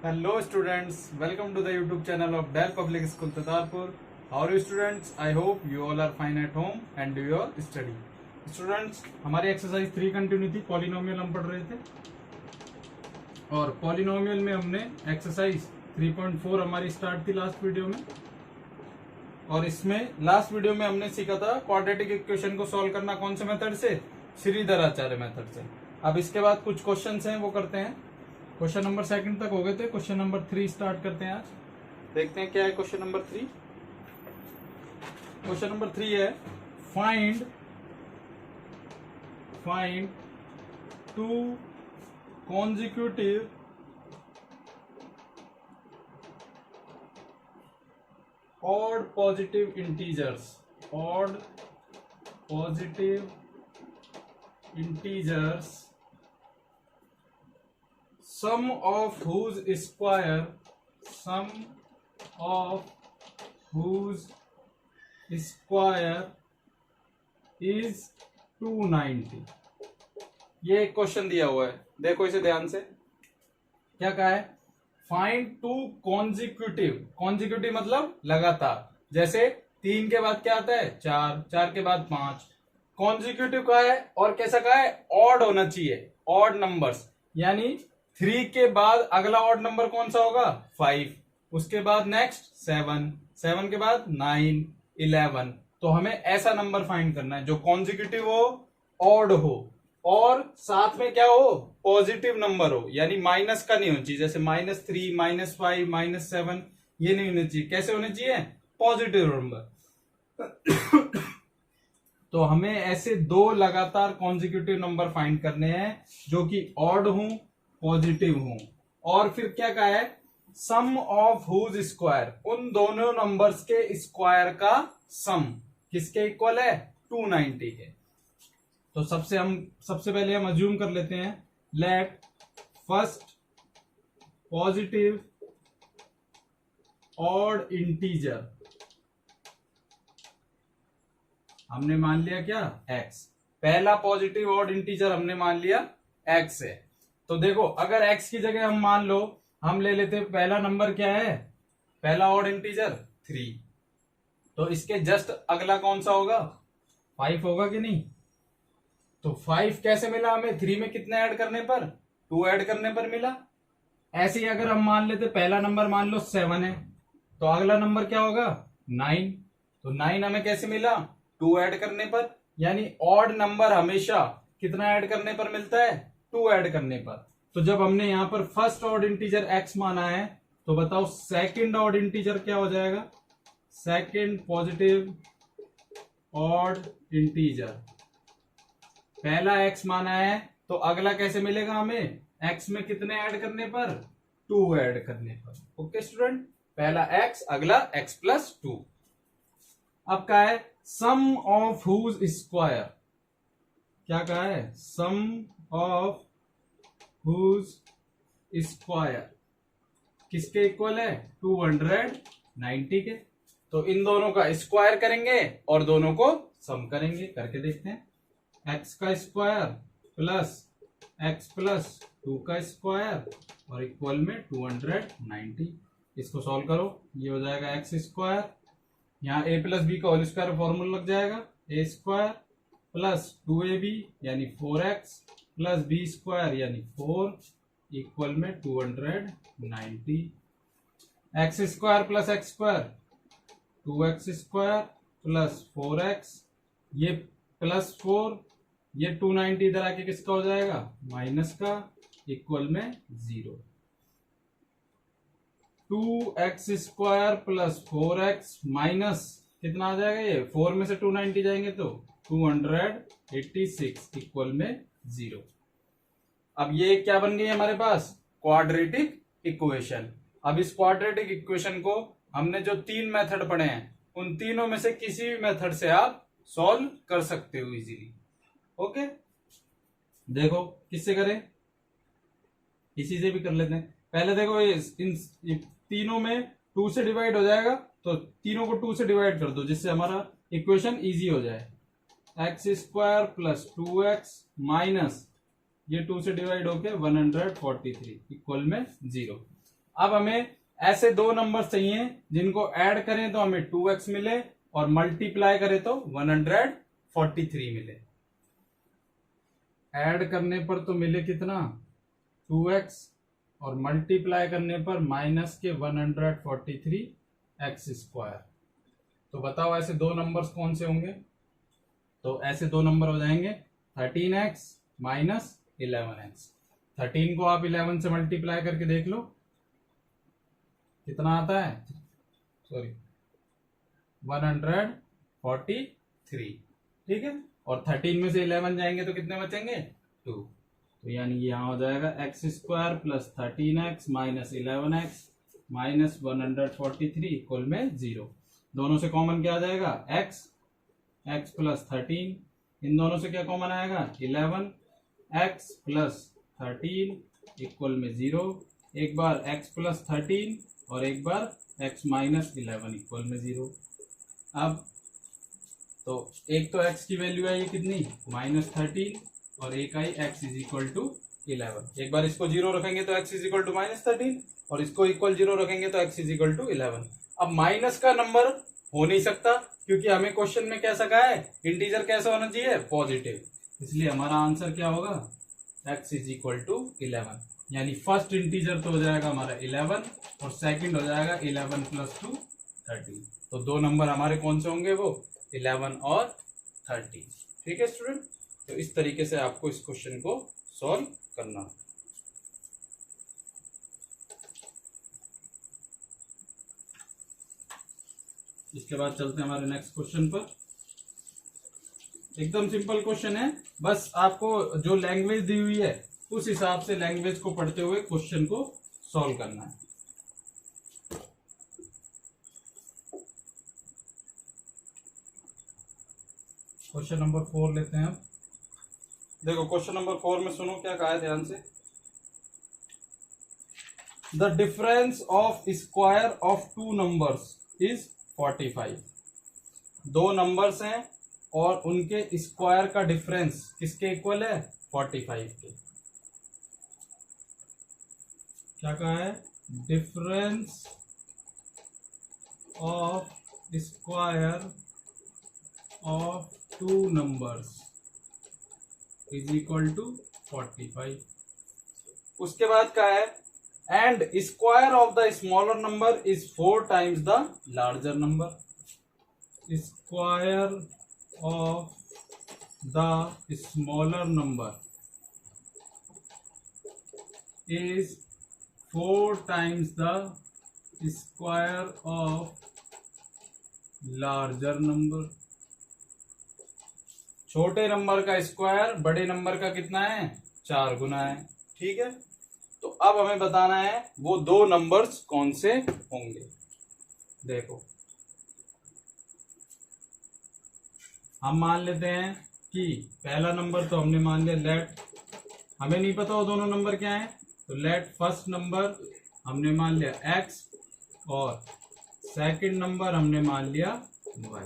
Hello students, welcome to the YouTube channel of Dell Public School Tatarpur. How are you students? I hope you all are fine at home and do your study. Students, हमारी exercise 3 continue थी, polynomial हम पढ़ रहे थे और polynomial में हमने exercise 3.4 हमारी स्टार्ट थी लास्ट वीडियो में। और इसमें लास्ट वीडियो में हमने सीखा था क्वाड्रेटिक इक्वेशन को सॉल्व करना कौन से मेथड से, श्रीधराचार्य मेथड से। अब इसके बाद कुछ क्वेश्चंस हैं वो करते हैं। क्वेश्चन नंबर 2 तक हो गए थे, क्वेश्चन नंबर 3 स्टार्ट करते हैं आज। देखते हैं क्या है क्वेश्चन नंबर 3। क्वेश्चन नंबर 3 है find two consecutive odd positive integers sum of whose square is 290। ये एक क्वेश्चन दिया हुआ है, देखो इसे ध्यान से। क्या कहा है? फाइंड टू कॉन्जिक्यूटिव मतलब लगातार। जैसे 3 के बाद क्या आता है 4, 4 के बाद 5। कॉन्जिक्यूटिव का है और कैसा का है, ऑड होना चाहिए, ऑड नंबर्स। यानी 3 के बाद अगला ऑड नंबर कौन सा होगा 5, उसके बाद नेक्स्ट 7, 7 के बाद 9, 11। तो हमें ऐसा नंबर फाइंड करना है जो कॉन्जिक्यूटिव हो, ऑड हो और साथ में क्या हो, पॉजिटिव नंबर हो। यानी माइनस का नहीं होना चाहिए, जैसे -3, -5, -7 ये नहीं होना चाहिए। कैसे होने चाहिए, पॉजिटिव नंबर। तो हमें ऐसे 2 लगातार कॉन्जिक्यूटिव नंबर फाइंड करने हैं जो कि ऑड हों, पॉजिटिव हों। और फिर क्या कहा है, सम ऑफ हुज स्क्वायर, उन दोनों नंबर्स के स्क्वायर का सम किसके इक्वल है, 290 के। तो सबसे पहले हम अज्यूम कर लेते हैं, let first positive odd integer, हमने मान लिया क्या x। पहला पॉजिटिव ऑड इंटीजर हमने मान लिया x है। तो देखो अगर x की जगह हम मान लो, हम ले लेते पहला नंबर क्या है, पहला ऑड इंटीजर 3। तो इसके जस्ट अगला कौन सा होगा, 5 होगा कि नहीं। तो 5 कैसे मिला हमें, 3 में कितने ऐड करने पर, 2 ऐड करने पर मिला। ऐसे ही अगर हम मान लेते पहला नंबर मान लो 7 है, तो अगला नंबर क्या होगा 9। तो 9 हमें कैसे मिला, 2 ऐड करने पर। यानी ऑड नंबर हमेशा कितना ऐड करने पर मिलता है, 2 ऐड करने पर। तो जब हमने यहां पर फर्स्ट ऑड इंटीजर x माना है, तो बताओ सेकंड ऑड इंटीजर क्या हो जाएगा, सेकंड पॉजिटिव ऑड इंटीजर। पहला x माना है तो अगला कैसे मिलेगा हमें, x में कितने ऐड करने पर, 2 ऐड करने पर। ओके स्टूडेंट, पहला x अगला x प्लस 2। अब क्या है, सम ऑफ हुज स्क्वायर, क्या कहा है, सम ऑफ हुज स्क्वायर किसके इक्वल है, 290 के। तो इन दोनों का स्क्वायर करेंगे और दोनों को सम करेंगे, करके देखते हैं। x का स्क्वायर प्लस x प्लस 2 का स्क्वायर और इक्वल में 290। इसको सॉल्व करो, ये हो जाएगा x स्क्वायर, यहाँ a प्लस बी का होल स्क्वायर फॉर्मूला लग जाएगा, a स्क्वायर प्लस 2ab यानी 4x प्लस b स्क्वायर यानी 4 इक्वल में 290। x square plus x square 2x square plus 4x, ये प्लस 4, ये 290 इधर आके किसका हो जाएगा, माइनस का, इक्वल में 0। 2x square plus 4x minus कितना आ जाएगा, ये 4 में से 290 जाएंगे तो 286 इक्वल में 0। अब ये क्या बन गई हमारे पास, क्वाड्रेटिक इक्वेशन। अब इस क्वाड्रेटिक इक्वेशन को हमने जो 3 मेथड पढ़े हैं, उन तीनों में से किसी भी मेथड से आप सॉल्व कर सकते हो इजीली। ओके, देखो किससे करें, इसी से भी कर लेते हैं। पहले देखो ये तीनों में 2 से डिवाइड हो जाएगा, तो तीनों को 2 से डिवाइड कर दो जिससे हमारा इक्वेशन इजी हो जाए। X square plus 2x minus ये 2 से डिवाइड होके 143 इक्वल में 0। अब हमें ऐसे दो नंबर चाहिए जिनको ऐड करें तो हमें 2x मिले और मल्टीप्लाई करें तो 143 मिले। ऐड करने पर तो मिले कितना 2x और मल्टीप्लाई करने पर माइनस के 143 एक्स स्क्वायर। तो बताओ ऐसे दो नंबर्स कौन से होंगे? तो ऐसे दो नंबर हो जाएंगे 13x माइनस 11x। 13 को आप 11 से मल्टीप्लाई करके देख लो कितना आता है, सॉरी 143, ठीक है। और 13 में से 11 जाएंगे तो कितने बचेंगे 2। तो यानी यहाँ हो जाएगा x square plus 13x minus 11x minus 143 equal में 0। दोनों से कॉमन क्या आ जाएगा x, x प्लस 13, इन दोनों से क्या कॉमन आएगा 11, x प्लस 13 इक्वल में 0। एक बार x प्लस 13 और एक बार x माइनस 11 इक्वल में 0। अब तो एक तो x की वैल्यू आई है कितनी -13 और एक आई x इज इक्वल टू 11। एक बार इसको 0 रखेंगे तो x इज इक्वल टू -13 और इसको इक्वल 0 रखेंगे तो x इज इक्वल टू 11। अब माइनस का नंबर हो नहीं सकता क्योंकि हमें क्वेश्चन में कैसा कहा है इंटीजर कैसा होना चाहिए पॉजिटिव, इसलिए हमारा आंसर क्या होगा x इज इक्वल टू 11। यानी फर्स्ट इंटीजर तो हो जाएगा हमारा 11 और सेकंड हो जाएगा 11 प्लस 2 13। तो दो नंबर हमारे कौन से होंगे वो 11 और 13। ठीक है स्टूडेंट, तो इस तरीके से आपको इस क्वेश्चन को सॉल्व करना। इसके बाद चलते हैं हमारे नेक्स्ट क्वेश्चन पर। एकदम सिंपल क्वेश्चन है, बस आपको जो लैंग्वेज दी हुई है उस हिसाब से लैंग्वेज को पढ़ते हुए क्वेश्चन को सॉल्व करना है। क्वेश्चन नंबर 4 लेते हैं हम। देखो क्वेश्चन नंबर 4 में सुनो क्या कहा है ध्यान से। The difference of square of two numbers is 45। दो नंबर्स हैं और उनके स्क्वायर का डिफरेंस किसके इक्वल है 45 के। क्या कहा है difference of square of two numbers is equal to 45। उसके बाद क्या है and square of the smaller number is 4 times the larger number. Square of the smaller number is 4 times the square of larger number। छोटे number का square बड़े number का कितना है 4 गुना है। ठीक है, तो अब हमें बताना है वो दो नंबर्स कौन से होंगे। देखो हम मान लेते हैं कि पहला नंबर तो हमने मान लिया लेट, हमें नहीं पता वो दोनों नंबर क्या है, तो लेट फर्स्ट नंबर हमने मान लिया x और सेकंड नंबर हमने मान लिया y।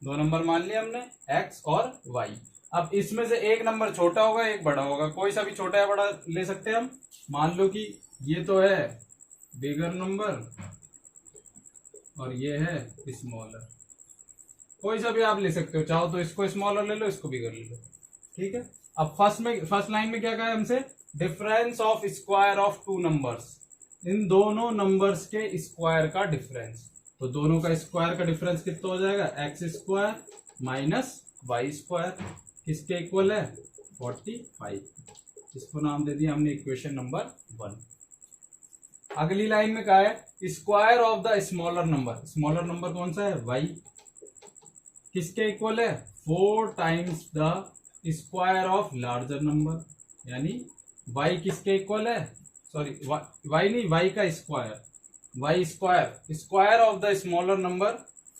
दो नंबर मान लिया हमने x और y। अब इसमें से एक नंबर छोटा होगा एक बड़ा होगा, कोई सा भी छोटा या बड़ा ले सकते हैं हम। मान लो कि ये तो है बिगर नंबर और ये है स्मॉलर, कोई सा भी आप ले सकते हो, चाहो तो इसको स्मॉलर ले लो इसको बिगर ले लो। ठीक है, अब फर्स्ट लाइन में क्या कहा है हमसे difference of square of two numbers, इन दोनों नंबर्स के स्क्वायर का डिफरेंस। तो दोनों का स्क्वायर का डिफरेंस कितना हो जाएगा x square minus y square, किसके इक्वल है 45। इसको नाम दे दिया हमने इक्वेशन नंबर 1। अगली लाइन में कहा है square of the smaller number, smaller number कौन सा है y, किसके इक्वल है 4 times the square of larger number. यानी y किसके इक्वल है, सॉरी y नहीं y का square, y square square of the smaller number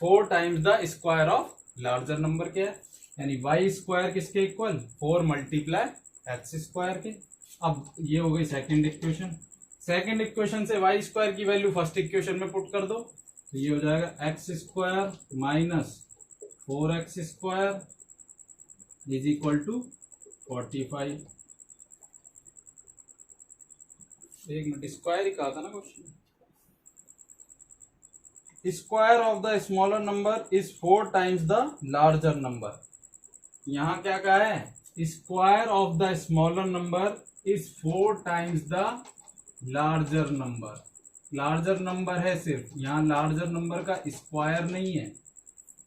4 times the square of larger number क्या है, यानी y स्क्वायर किसके इक्वल 4 मल्टीप्लाई एक्स स्क्वायर के। अब ये हो गई सेकंड इक्वेशन। सेकंड इक्वेशन से y स्क्वायर की वैल्यू फर्स्ट इक्वेशन में पुट कर दो, तो ये हो जाएगा x square minus 4x square is equal to 45। एक मिनट, स्क्वायर ही कहा था ना question. Square of the smaller number is 4 times the larger number. यहाँ क्या कहा है, square of the smaller number is 4 times the larger number. Larger number है सिर्फ, यहाँ लार्जर नंबर का स्क्वायर नहीं है।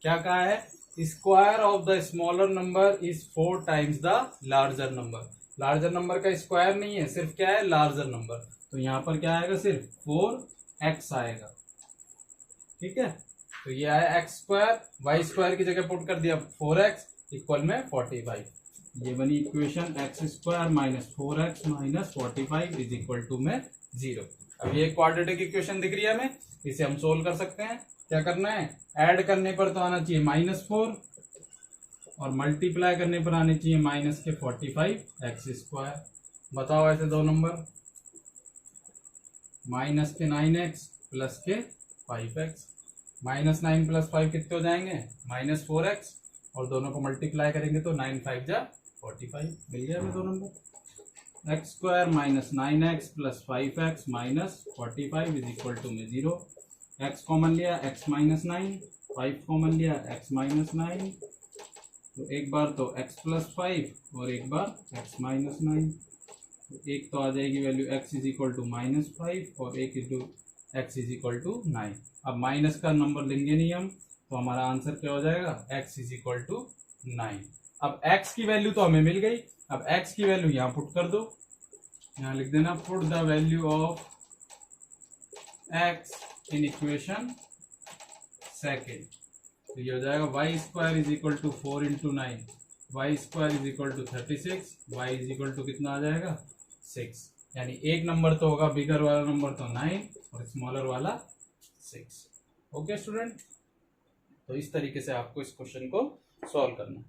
क्या कहा है, square of the smaller number is 4 times the larger number. Larger number का स्क्वायर नहीं है, सिर्फ क्या है, लार्जर नंबर। तो यहाँ पर क्या आएगा, सिर्फ 4x आएगा। ठीक है, तो ये आया एक्स स्क्वायर, वाई स्क्वायर की जगह पुट कर दिया 4x इक्वल में 45। ये बनी equation x square minus 4x minus 45 is equal to में 0। अब ये क्वाड्रेटिक इक्वेशन दिख रही है हमें, इसे हम सोल्व कर सकते हैं। क्या करना है, ऐड करने पर तो आना चाहिए -4 और मल्टीप्लाई करने पर आने चाहिए माइनस के 45 एक्स स्क्वायर। बताओ ऐसे दो नंबर, माइनस के 9x प्लस के 5x। -9 + 5 कितने हो जाएंगे, -4x, और दोनों को मल्टीप्लाई करेंगे तो 9 5 जा 45। मिल गया हमें दो number. X square minus 9x plus 5x minus 45 is equal to में 0। एक्स कॉमन लिया, x माइनस 9, 5 कॉमन लिया, x माइनस 9। तो एक बार तो x प्लस 5 और एक बार x माइनस 9। तो एक तो आ जाएगी value x is equal to -5 और एक into x is equal to 9। अब माइनस का नंबर लेंगे नहीं हम, तो हमारा आंसर क्या हो जाएगा, x इज इक्वल टू 9। अब x की वैल्यू तो हमें मिल गई, अब x की वैल्यू यहाँ पुट कर दो। यहाँ लिख देना, put the value of x in equation second. तो ये हो जाएगा y square is equal to 4 into 9, y square is equal to 36, y is equal to कितना आ जाएगा 6। यानी एक नंबर तो होगा, बिगर वाला नंबर तो 9 और स्मॉलर वाला 6। ओके स्टूडेंट, तो इस तरीके से आपको इस क्वेश्चन को सॉल्व करना है।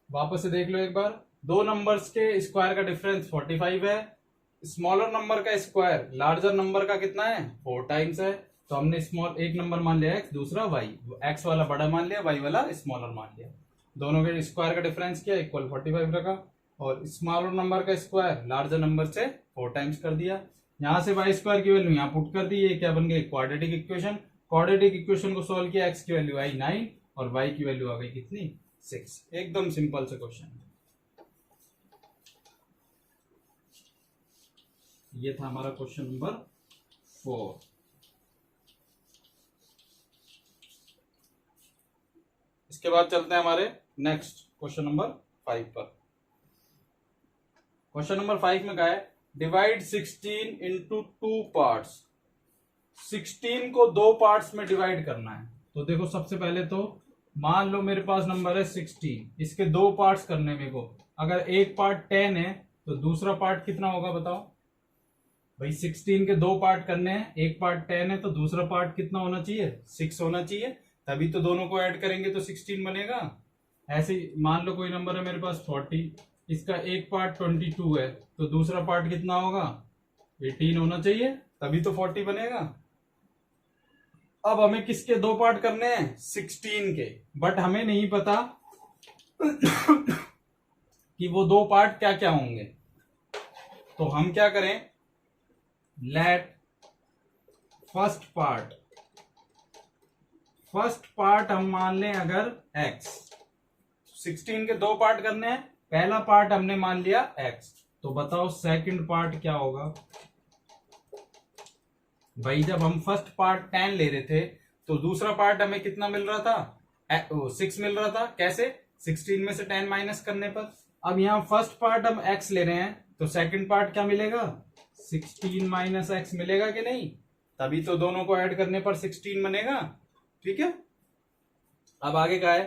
वापस से देख लो एक बार, दो नंबर्स के स्क्वायर का डिफरेंस 45 है। स्मॉलर नंबर का स्क्वायर लार्जर नंबर का कितना है, 4 टाइम्स है। तो हमने स्मॉल एक नंबर मान लिया x, दूसरा y, x वाला बड़ा मान लिया, y वाला स्मॉलर मान लिया। दोनों के स्क्वायर का डिफरेंस किया, इक्वल 45 रखा, और स्मॉलर नंबर का स्क्वायर लार्जर नंबर से 4 टाइम्स कर दिया। यहाँ से वाई स्क्वायर की वैल्यू यहाँ पुट कर दी, ये क्या बन गई, क्वाड्रेटिक इक्वेशन। क्वाड्रेटिक इक्वेशन को सोल्व किया, x की वैल्यू आई 9 और y की वैल्यू आ गई कितनी, 6। एकदम सिंपल से क्वेश्चन। ये था हमारा क्वेश्चन नंबर 4। इसके बाद चलते हैं हमारे नेक्स्ट क्वेश्चन नंबर 5 पर। क्वेश्चन नंबर 5 में क्या है, डिवाइड 16 इंटू 2 पार्ट्स। 16 को 2 पार्ट्स में डिवाइड करना है। तो देखो, सबसे पहले तो मान लो मेरे पास नंबर है 16, इसके 2 पार्ट्स करने में को, अगर एक पार्ट 10 है तो दूसरा पार्ट कितना होगा बताओ भाई। 16 के 2 पार्ट करने हैं, एक पार्ट 10 है तो दूसरा पार्ट कितना होना चाहिए, 6 होना चाहिए, तभी तो दोनों को ऐड करेंगे तो 16 बनेगा। ऐसे मान लो कोई नंबर है मेरे पास 40, इसका एक पार्ट 22 है तो दूसरा पार्ट कितना होगा, 18 होना चाहिए, तभी तो 40 बनेगा। अब हमें किसके 2 पार्ट करने हैं, 16 के, बट हमें नहीं पता कि वो 2 पार्ट क्या क्या होंगे। तो हम क्या करें, लेट फर्स्ट पार्ट हम मान लें अगर x। 16 के 2 पार्ट करने हैं, पहला पार्ट हमने मान लिया x, तो बताओ सेकंड पार्ट क्या होगा भाई। जब हम फर्स्ट पार्ट 10 ले रहे थे तो दूसरा पार्ट हमें कितना मिल रहा था, 6 मिल रहा था। कैसे, 16 में से 10 माइनस करने पर। अब यहाँ फर्स्ट पार्ट हम x ले रहे हैं तो सेकंड पार्ट क्या मिलेगा, 16 माइनस x मिलेगा कि नहीं, तभी तो दोनों को ऐड करने पर 16 बनेगा। ठीक है, अब आगे क्या है,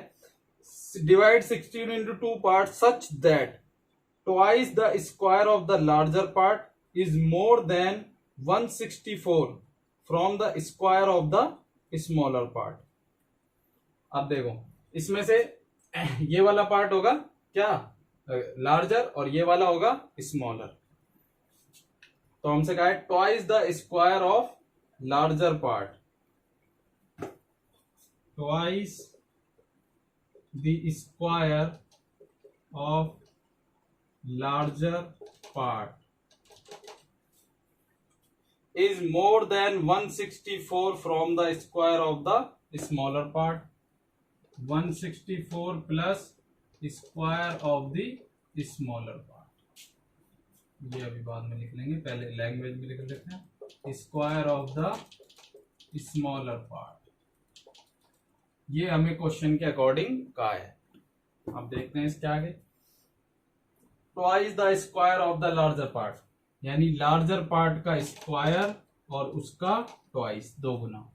divide 16 into 2 part such that twice the square of the larger part is more than 164 from the square of the smaller part. अब देखो, इसमें से ये वाला पार्ट होगा क्या, लार्जर, और ये वाला होगा स्मॉलर। तो हमसे कहा है twice the square of larger part, twice the square of larger part is more than 164 from the square of the smaller part. 164 plus square of the smaller part. ये अभी बाद में लिख लेंगे, पहले लैंग्वेज में लिख लेते हैं, square of the smaller part. ये हमें क्वेश्चन के अकॉर्डिंग कहा है। अब देखते हैं इसके आगे। Twice the square of the larger part, यानी लार्जर पार्ट का स्क्वायर और उसका ट्वाइस, दो गुना,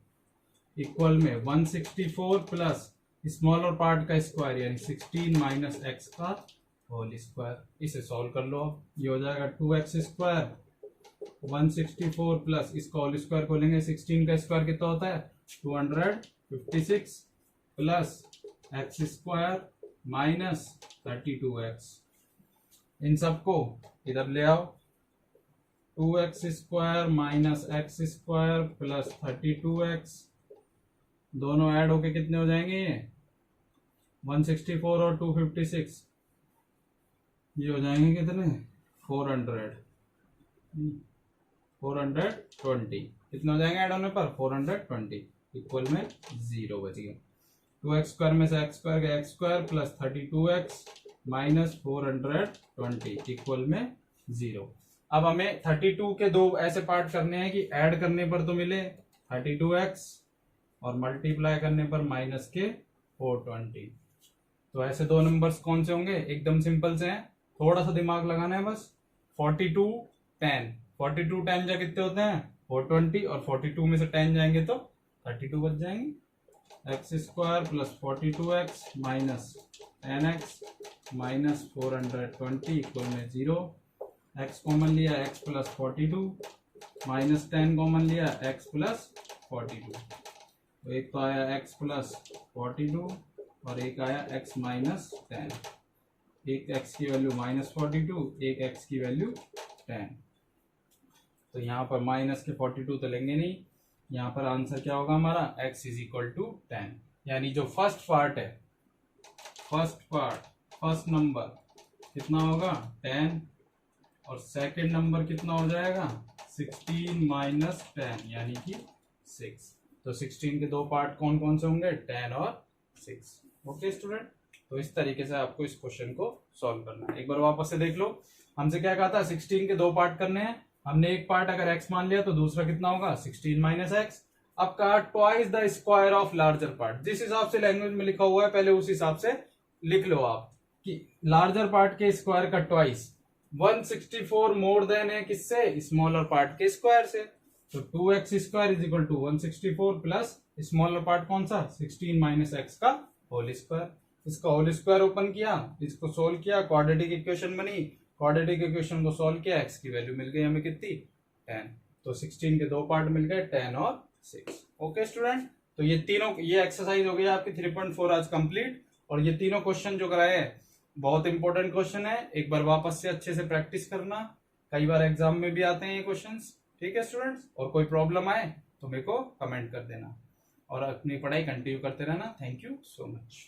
इक्वल में 164 प्लस स्मॉलर पार्ट का स्क्वायर यानी 16 माइनस एक्स का होल स्क्वायर। इसे सॉल्व कर लो। अब ये हो जाएगा 2x स्क्वायर, 164 प्लस इसका होल स्क्वायर को लेंगे, 16 का स्क्वायर कितना होता है 256 plus x square minus 32x। इन सबको इधर ले आओ, 2x square minus x square plus 32x, दोनों ऐड होके कितने हो जाएंगे ये 164 और 256, ये हो जाएंगे कितने 420, कितने हो जाएंगे ऐड होने पर 420, इक्वल में 0 बच गया। 2x स्क्वायर में से एक्स स्क्वायर गया, x square plus 32x minus 420 equal में 0। अब हमें 32 के दो ऐसे पार्ट करने हैं कि ऐड करने पर तो मिले 32x और मल्टीप्लाई करने पर माइनस के 420। तो ऐसे दो नंबर्स कौन से होंगे, एकदम सिंपल से हैं, थोड़ा सा दिमाग लगाना है बस। 42 10, 42 10 जा कितने होते हैं 420, और 42 में से 10 जाएंगे तो 32 बच जाएंगे। X square plus 42x minus 10x minus 420 equal में 0। x कॉमन लिया x प्लस 42 माइनस 10 कॉमन लिया x प्लस 42, तो एक तो आया x प्लस 42 और एक आया x माइनस 10। एक x की वैल्यू माइनस 42, एक x की वैल्यू 10। तो यहाँ पर माइनस के 42 तो लेंगे नहीं, यहाँ पर आंसर क्या होगा हमारा x इज इक्वल टू 10। यानी जो फर्स्ट पार्ट है, फर्स्ट नंबर कितना होगा 10 और सेकंड नंबर कितना हो जाएगा 16 माइनस 10 यानी कि 6। तो 16 के दो पार्ट कौन कौन से होंगे 10 और 6। ओके स्टूडेंट, तो इस तरीके से आपको इस क्वेश्चन को सॉल्व करना है। एक बार वापस से देख लो, हमसे क्या कहा था 16 के दो पार्ट करने हैं, हमने एक पार्ट अगर x मान लिया तो दूसरा कितना होगा 16 माइनस एक्स। अब कहा twice the square of larger part, जिस हिसाब से लैंग्वेज में लिखा हुआ है पहले उस हिसाब से लिख लो आप कि लार्जर पार्ट के स्क्वायर का ट्वाइस 164 मोर देन है किससे स्मॉलर पार्ट के स्क्वायर से। तो 2x square is equal to 164 plus smaller part कौन सा 16 माइनस एक्स का होल स्क्वायर। इसका होल स्क्वायर ओपन किया, इसको सोल्व किया, क्वाड्रेटिक इक्वेशन बनी, क्वाड्रेटिक इक्वेशन को सोल्व किया, x की वैल्यू मिल गई हमें कितनी 10। तो 16 के दो पार्ट मिल गए 10 और 6। ओके स्टूडेंट, तो ये तीनों, ये एक्सरसाइज हो गई आपकी 3.4 आज कंप्लीट। और ये तीनों क्वेश्चन जो कराए हैं बहुत इंपॉर्टेंट क्वेश्चन है, एक बार वापस से अच्छे से प्रैक्टिस करना, कई बार एग्जाम में भी आते हैं ये क्वेश्चंस। ठीक है स्टूडेंट्स, और कोई प्रॉब्लम आए तो मेरे को कमेंट कर देना और अपनी पढ़ाई कंटिन्यू करते रहना। Thank you so much.